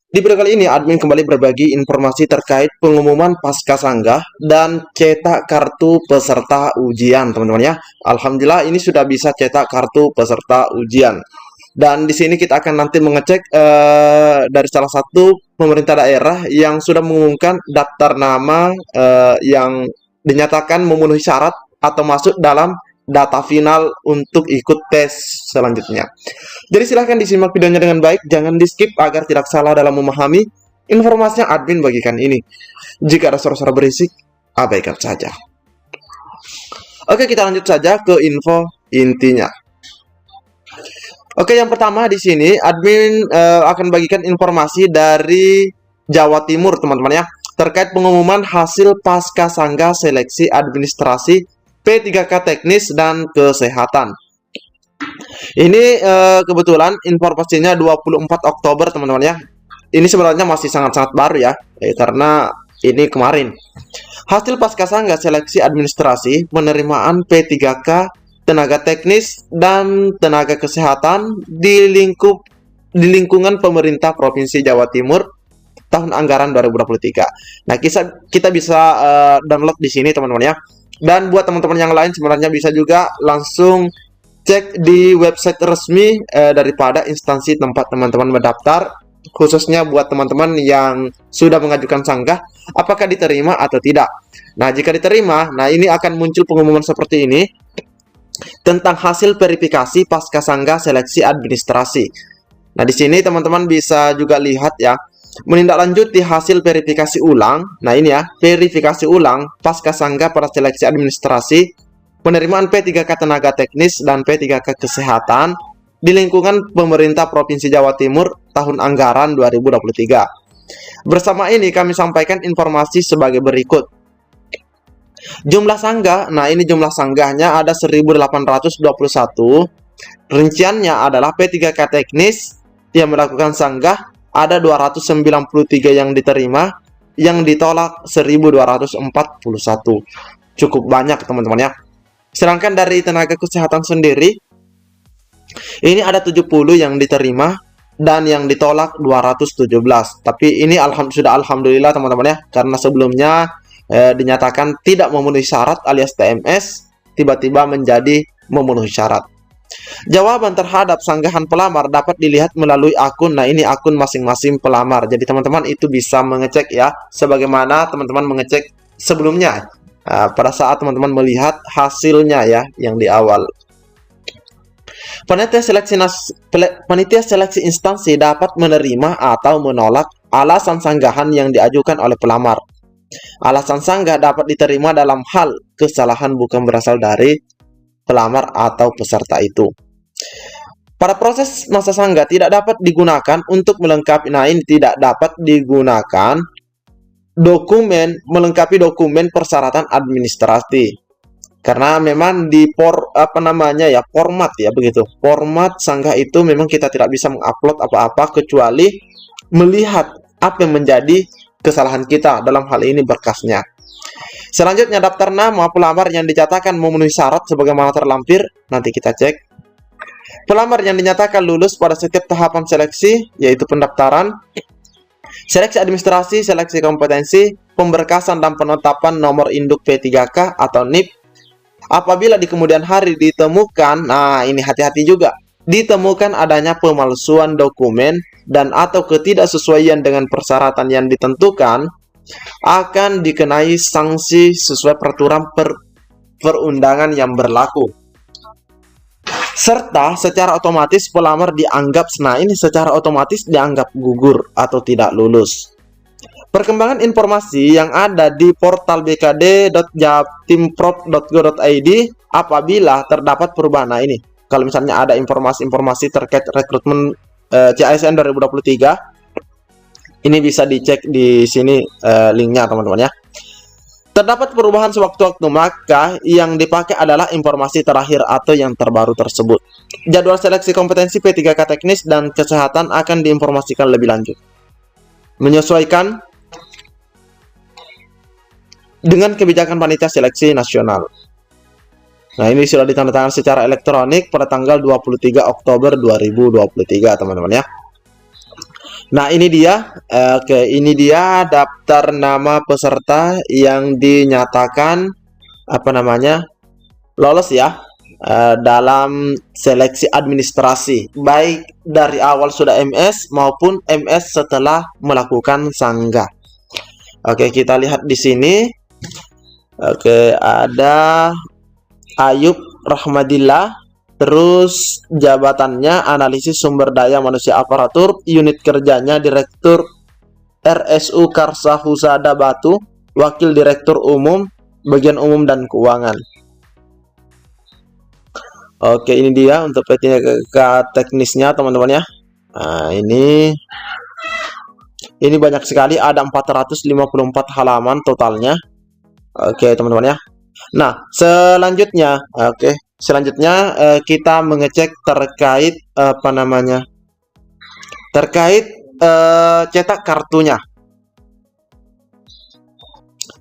Di video kali ini, admin kembali berbagi informasi terkait pengumuman pasca sanggah dan cetak kartu peserta ujian, teman-teman ya. Alhamdulillah, ini sudah bisa cetak kartu peserta ujian. Dan di sini kita akan nanti mengecek dari salah satu pemerintah daerah yang sudah mengumumkan daftar nama yang dinyatakan memenuhi syarat atau masuk dalam data final untuk ikut tes selanjutnya. Jadi silahkan disimak videonya dengan baik, jangan di skip agar tidak salah dalam memahami informasi yang admin bagikan ini. Jika ada suara-suara berisik, abaikan saja. Oke, kita lanjut saja ke info intinya. Oke, yang pertama di sini admin akan bagikan informasi dari Jawa Timur, teman-teman ya, terkait pengumuman hasil pasca sanggah seleksi administrasi P3K teknis dan kesehatan. Ini kebetulan informasinya 24 Oktober, teman-teman ya. Ini sebenarnya masih sangat-sangat baru ya, karena ini kemarin. Hasil pasca sanggah seleksi administrasi penerimaan P3K tenaga teknis dan tenaga kesehatan di lingkungan pemerintah Provinsi Jawa Timur tahun anggaran 2023. Nah, kita bisa download di sini, teman-teman ya. Dan buat teman-teman yang lain sebenarnya bisa juga langsung cek di website resmi daripada instansi tempat teman-teman mendaftar, khususnya buat teman-teman yang sudah mengajukan sanggah, apakah diterima atau tidak. Nah, jika diterima, nah ini akan muncul pengumuman seperti ini tentang hasil verifikasi pasca sanggah seleksi administrasi. Nah, di sini teman-teman bisa juga lihat ya, menindaklanjuti hasil verifikasi ulang. Nah, ini ya, verifikasi ulang pasca sanggah pada seleksi administrasi penerimaan P3K tenaga teknis dan P3K kesehatan di lingkungan pemerintah Provinsi Jawa Timur tahun anggaran 2023. Bersama ini kami sampaikan informasi sebagai berikut. Jumlah sanggah, nah ini jumlah sanggahnya ada 1821. Rinciannya adalah P3K teknis yang melakukan sanggah ada 293 yang diterima, yang ditolak 1241. Cukup banyak, teman-teman ya. Sedangkan dari tenaga kesehatan sendiri, ini ada 70 yang diterima dan yang ditolak 217. Tapi ini sudah alhamdulillah, teman-teman ya, karena sebelumnya dinyatakan tidak memenuhi syarat alias TMS, tiba-tiba menjadi memenuhi syarat. Jawaban terhadap sanggahan pelamar dapat dilihat melalui akun. Nah, ini akun masing-masing pelamar. Jadi teman-teman itu bisa mengecek ya, sebagaimana teman-teman mengecek sebelumnya. Pada saat teman-teman melihat hasilnya ya, yang di awal. Panitia seleksi instansi dapat menerima atau menolak alasan sanggahan yang diajukan oleh pelamar. Alasan sanggah dapat diterima dalam hal kesalahan bukan berasal dari pelamar atau peserta itu. Pada proses masa sanggah tidak dapat digunakan untuk melengkapi, nah ini tidak dapat digunakan melengkapi dokumen persyaratan administrasi. Karena memang di format ya begitu. Format sanggah itu memang kita tidak bisa mengupload apa-apa kecuali melihat apa yang menjadi kesalahan kita, dalam hal ini berkasnya. Selanjutnya, daftar nama pelamar yang dinyatakan memenuhi syarat sebagaimana terlampir. Nanti kita cek. Pelamar yang dinyatakan lulus pada setiap tahapan seleksi, yaitu pendaftaran, seleksi administrasi, seleksi kompetensi, pemberkasan dan penetapan nomor induk P3K atau NIP. Apabila di kemudian hari ditemukan, nah ini hati-hati juga, ditemukan adanya pemalsuan dokumen dan atau ketidaksesuaian dengan persyaratan yang ditentukan, akan dikenai sanksi sesuai peraturan perundangan yang berlaku. Serta secara otomatis pelamar dianggap, nah ini secara otomatis dianggap gugur atau tidak lulus. Perkembangan informasi yang ada di portal bkd.jatimprov.go.id apabila terdapat perubahan. Nah ini, kalau misalnya ada informasi-informasi terkait rekrutmen CASN 2023, ini bisa dicek di sini linknya, teman-teman ya. Terdapat perubahan sewaktu-waktu, maka yang dipakai adalah informasi terakhir atau yang terbaru tersebut. Jadwal seleksi kompetensi P3K teknis dan kesehatan akan diinformasikan lebih lanjut, menyesuaikan dengan kebijakan panitia seleksi nasional. Nah, ini sudah ditandatangan secara elektronik pada tanggal 23 Oktober 2023, teman-teman ya. Nah, ini dia. Oke, ini dia daftar nama peserta yang dinyatakan apa namanya lolos ya dalam seleksi administrasi, baik dari awal sudah MS maupun MS setelah melakukan sanggah. Oke, kita lihat di sini. Oke, ada Ayub Rahmadillah, terus jabatannya analisis sumber daya manusia aparatur, unit kerjanya Direktur RSU Karsa Husada Batu, Wakil Direktur Umum, Bagian Umum dan Keuangan. Oke, ini dia untuk PTK teknisnya teman-teman ya. Nah, ini banyak sekali, ada 454 halaman totalnya. Oke, teman-teman ya. Nah, selanjutnya kita mengecek terkait apa namanya? Terkait cetak kartunya.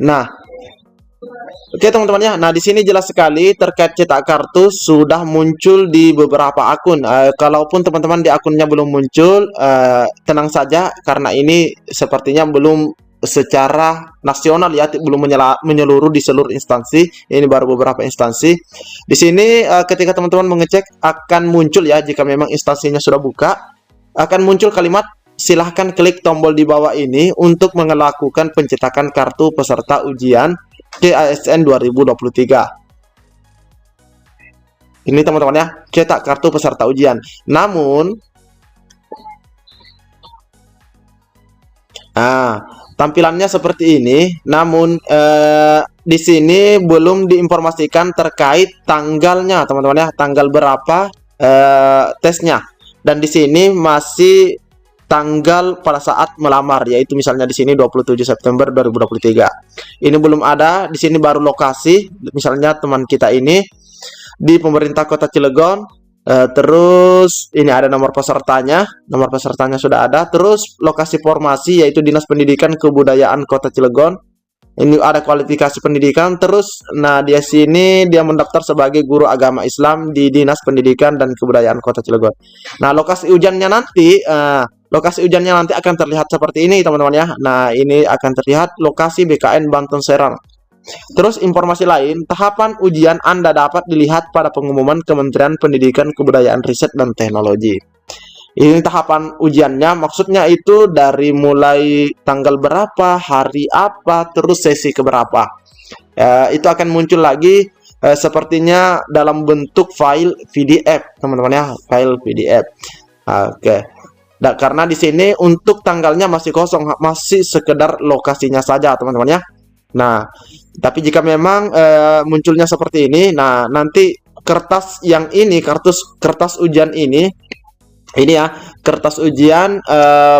Nah, oke teman-teman ya. Nah, di sini jelas sekali terkait cetak kartu sudah muncul di beberapa akun. Kalaupun teman-teman di akunnya belum muncul, tenang saja karena ini sepertinya belum secara nasional ya, belum menyeluruh di seluruh instansi. Ini baru beberapa instansi. Di sini ketika teman-teman mengecek akan muncul ya, jika memang instansinya sudah buka, akan muncul kalimat silahkan klik tombol di bawah ini untuk melakukan pencetakan kartu peserta ujian KASN 2023. Ini teman-teman ya, cetak kartu peserta ujian. Namun, tampilannya seperti ini. Namun di sini belum diinformasikan terkait tanggalnya, teman-teman ya, tanggal berapa tesnya. Dan di sini masih tanggal pada saat melamar, yaitu misalnya di sini 27 September 2023. Ini belum ada, di sini baru lokasi, misalnya teman kita ini di pemerintah Kota Cilegon. Terus ini ada nomor pesertanya sudah ada. Terus lokasi formasi yaitu Dinas Pendidikan Kebudayaan Kota Cilegon. Ini ada kualifikasi pendidikan. Terus, nah di sini dia mendaftar sebagai guru agama Islam di Dinas Pendidikan dan Kebudayaan Kota Cilegon. Nah, lokasi ujiannya nanti akan terlihat seperti ini, teman-teman ya. Nah, ini akan terlihat lokasi BKN Banten Serang. Terus informasi lain, tahapan ujian Anda dapat dilihat pada pengumuman Kementerian Pendidikan, Kebudayaan, Riset, dan Teknologi. Ini tahapan ujiannya, maksudnya itu dari mulai tanggal berapa, hari apa, terus sesi keberapa. Itu akan muncul lagi sepertinya dalam bentuk file PDF, teman-teman ya, file PDF. Oke. Nah, karena di sini untuk tanggalnya masih kosong, masih sekedar lokasinya saja, teman-teman ya. Nah, tapi jika memang munculnya seperti ini, nah nanti kertas yang ini, kertas ujian ini ya, kertas ujian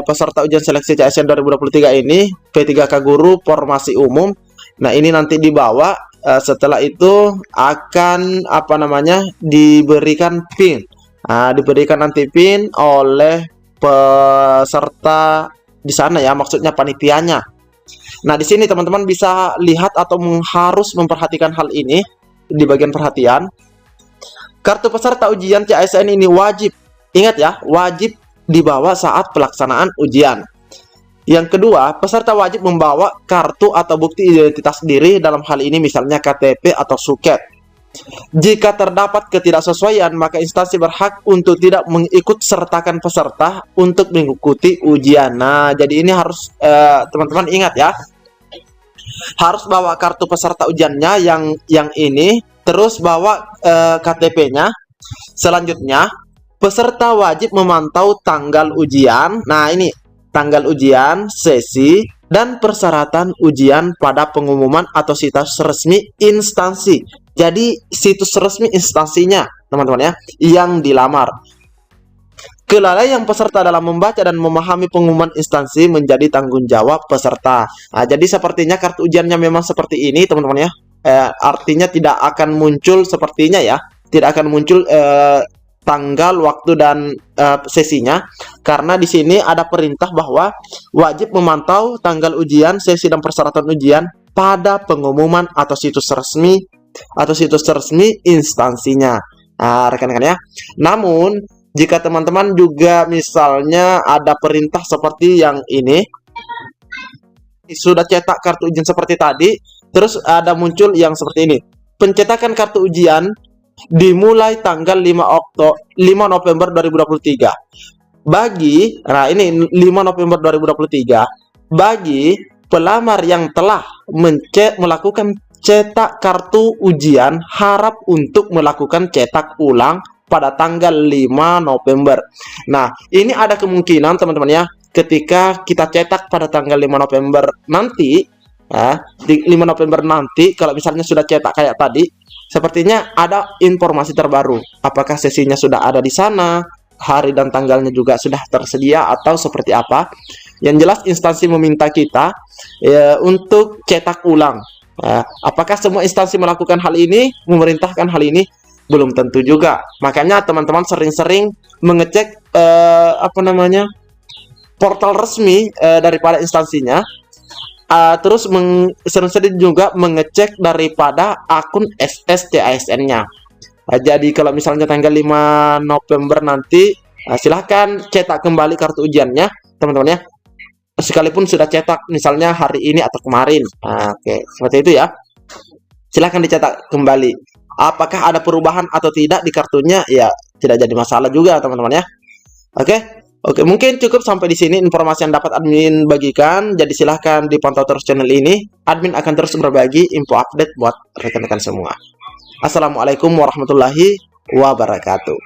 peserta ujian seleksi CASN 2023 ini, P3K Guru Formasi Umum. Nah, ini nanti dibawa, setelah itu akan apa namanya diberikan PIN. Nah, diberikan nanti PIN oleh peserta di sana ya, maksudnya panitianya. Nah, di sini teman-teman bisa lihat atau harus memperhatikan hal ini di bagian perhatian. Kartu peserta ujian CASN ini wajib, ingat ya, wajib dibawa saat pelaksanaan ujian. Yang kedua, peserta wajib membawa kartu atau bukti identitas diri, dalam hal ini misalnya KTP atau suket. Jika terdapat ketidaksesuaian, maka instansi berhak untuk tidak mengikut sertakan peserta untuk mengikuti ujian. Nah, jadi ini harus teman-teman ingat ya. Harus bawa kartu peserta ujiannya yang ini, terus bawa KTP-nya. Selanjutnya, peserta wajib memantau tanggal ujian. Nah, ini tanggal ujian, sesi, dan persyaratan ujian pada pengumuman atau situs resmi instansi. Jadi situs resmi instansinya, teman-teman ya, yang dilamar. Kelalaian peserta dalam membaca dan memahami pengumuman instansi menjadi tanggung jawab peserta. Nah, jadi sepertinya kartu ujiannya memang seperti ini, teman-teman ya. Artinya tidak akan muncul sepertinya ya, tidak akan muncul tanggal, waktu, dan sesinya, karena di sini ada perintah bahwa wajib memantau tanggal ujian, sesi, dan persyaratan ujian pada pengumuman atau situs resmi instansinya. Nah, rekan-rekan ya. Namun Jika teman-teman juga misalnya ada perintah seperti yang ini, sudah cetak kartu ujian seperti tadi, terus ada muncul yang seperti ini. Pencetakan kartu ujian dimulai tanggal 5 November 2023. Nah ini 5 November 2023. Bagi pelamar yang telah melakukan cetak kartu ujian, harap untuk melakukan cetak ulang pada tanggal 5 November. Nah, ini ada kemungkinan teman-teman ya, ketika kita cetak pada tanggal 5 November nanti, ya, di 5 November nanti, kalau misalnya sudah cetak kayak tadi, sepertinya ada informasi terbaru. Apakah sesinya sudah ada di sana, hari dan tanggalnya juga sudah tersedia, atau seperti apa? Yang jelas instansi meminta kita ya, untuk cetak ulang. Apakah semua instansi melakukan hal ini, memerintahkan hal ini? Belum tentu juga. Makanya teman-teman sering-sering mengecek portal resmi daripada instansinya. Terus sering-sering juga mengecek daripada akun SSCASN-nya. Jadi kalau misalnya tanggal 5 November nanti, silahkan cetak kembali kartu ujiannya teman-teman ya, sekalipun sudah cetak misalnya hari ini atau kemarin. Oke, seperti itu ya, silahkan dicetak kembali. Apakah ada perubahan atau tidak di kartunya, ya tidak jadi masalah juga teman-teman ya. Oke, mungkin cukup sampai di sini informasi yang dapat admin bagikan. Jadi silahkan dipantau terus channel ini. Admin akan terus berbagi info update buat rekan-rekan semua. Assalamualaikum warahmatullahi wabarakatuh.